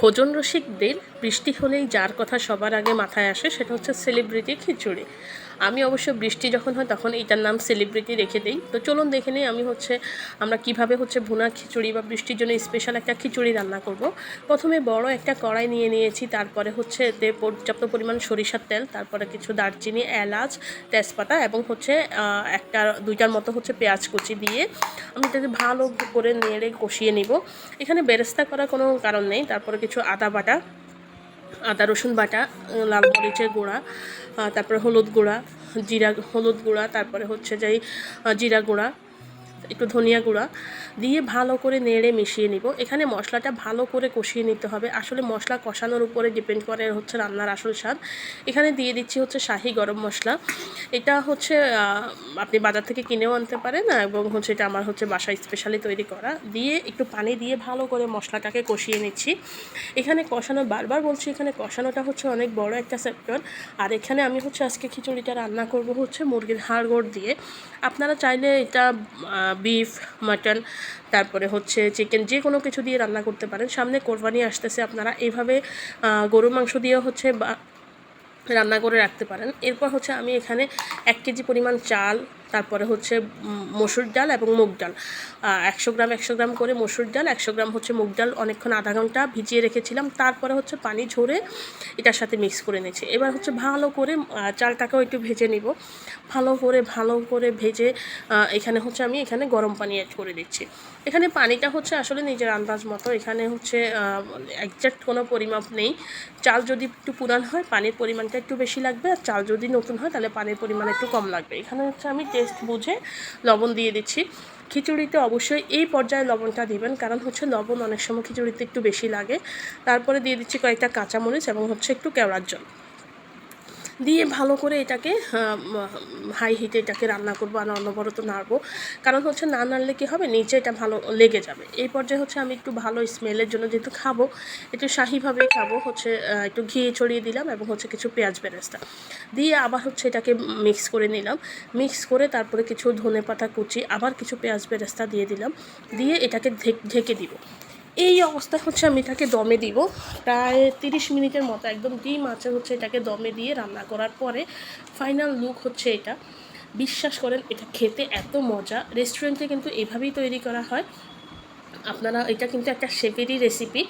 ভোজন রসিকদের বৃষ্টি হলেই যার কথা সবার আগে মাথায় আসে সেটা হচ্ছে সেলিব্রিটি খিচুড়ি। আমি অবশ্য বৃষ্টি যখন হয় তখন এইটার নাম সেলিব্রিটি রেখে দিই। তো চলুন দেখে নিই আমরা কিভাবে ভুনা খিচুড়ি বা বৃষ্টির জন্য স্পেশাল একটা খিচুড়ি রান্না করব। প্রথমে বড় একটা কড়াই নিয়ে নিয়েছি, তারপরে এতে পর্যাপ্ত পরিমাণ সরিষার তেল, তারপরে কিছু দারচিনি, এলাচ, তেজপাতা এবং দুইটার মতো পেঁয়াজ কুচি দিয়ে আমি এটাকে ভালো করে নেড়ে কষিয়ে নিব। এখানে বেরেস্তা করার কোনো কারণ নেই। তারপরে কিছু আদা রসুন বাটা, লাল মরিচের গুঁড়া, তারপরে হলুদ গুঁড়া, তারপরে জিরা গুঁড়া, একটু ধনিয়া গুঁড়া দিয়ে ভালো করে নেড়ে মিশিয়ে নিব। এখানে মশলাটা ভালো করে কষিয়ে নিতে হবে। আসলে মশলা কষানোর উপরে ডিপেন্ড করে রান্নার আসল স্বাদ। এখানে দিয়ে দিচ্ছি শাহি গরম মশলা। এটা আপনি বাজার থেকে কিনেও আনতে পারেন এবং এটা আমার বাসায় স্পেশালি তৈরি করা। দিয়ে একটু পানি দিয়ে ভালো করে মশলাটাকে কষিয়ে নিচ্ছি। এখানে বারবার বলছি, এখানে কষানোটা অনেক বড় একটা সেক্টর। আর এখানে আমি আজকে খিচুড়িটা রান্না করব মুরগির হাড়গোড় দিয়ে। আপনারা চাইলে এটা বিফ, মাটন, তারপরে চিকেন, যে কোনো কিছু দিয়ে রান্না করতে পারেন। সামনে কোরবানি আসতেছে, আপনারা এইভাবে গরুর মাংস দিয়েও রান্না করে রাখতে পারেন। এরপর আমি এখানে 1 কেজি পরিমাণ চাল, তারপরে মসুর ডাল এবং মুগ ডাল, 100 গ্রাম করে মসুর ডাল, 100 গ্রাম মুগ ডাল অনেকক্ষণ আধা ঘন্টা ভিজিয়ে রেখেছিলাম। তারপরে পানি ঝরে এটার সাথে মিক্স করে নিয়েছি। এবার ভালো করে চালটাকেও একটু ভেজে নিব। ভালো করে ভেজে এখানে আমি গরম পানি অ্যাড করে দিচ্ছি। এখানে পানিটা আসলে নিজের আন্দাজ মতো। এখানে একজ্যাক্ট কোনো পরিমাপ নেই। চাল যদি একটু পুরান হয় পানির পরিমাণটা একটু বেশি লাগবে, আর চাল যদি নতুন হয় তাহলে পানির পরিমাণ একটু কম লাগবে। এখানে আমি টেস্ট বুঝে লবণ দিয়ে দিচ্ছি। খিচুড়িতে অবশ্যই এই পর্যায়ে লবণটা দিবেন, কারণ লবণ অনেক সময় খিচুড়িতে একটু বেশি লাগে। তারপরে দিয়ে দিচ্ছি কয়েকটা কাঁচামরিচ এবং একটু কেওড়ার জল দিয়ে ভালো করে এটাকে হাই হিটে এটাকে রান্না করবো। আর অনবরত নাড়বো, কারণ না নাড়লে কী হবে, নিচে এটা ভালো লেগে যাবে। এই পর্যায়ে আমি একটু ভালো স্মেলের জন্য, যেহেতু খাবো একটু শাহিভাবেই খাবো, একটু ঘি ছড়িয়ে দিলাম এবং কিছু পেঁয়াজ বেরেস্তা দিয়ে আবার এটাকে মিক্স করে নিলাম। মিক্স করে তারপরে কিছু ধনেপাতা কুচি, আবার কিছু পেঁয়াজ বেরেস্তা দিয়ে দিলাম। দিয়ে এটাকে ঢেকে দিব। এই অবস্থায় আমি এটাকে দমে দিব প্রায় 30 মিনিটের মতো। একদম ডিম আঁচে এটাকে দমে দিয়ে রান্না করার পরে ফাইনাল লুক এটা। বিশ্বাস করেন, এটা খেতে এত মজা। রেস্টুরেন্টে কিন্তু এভাবেই তৈরি করা হয়। এটা কিন্তু একটা শেফেরই রেসিপি।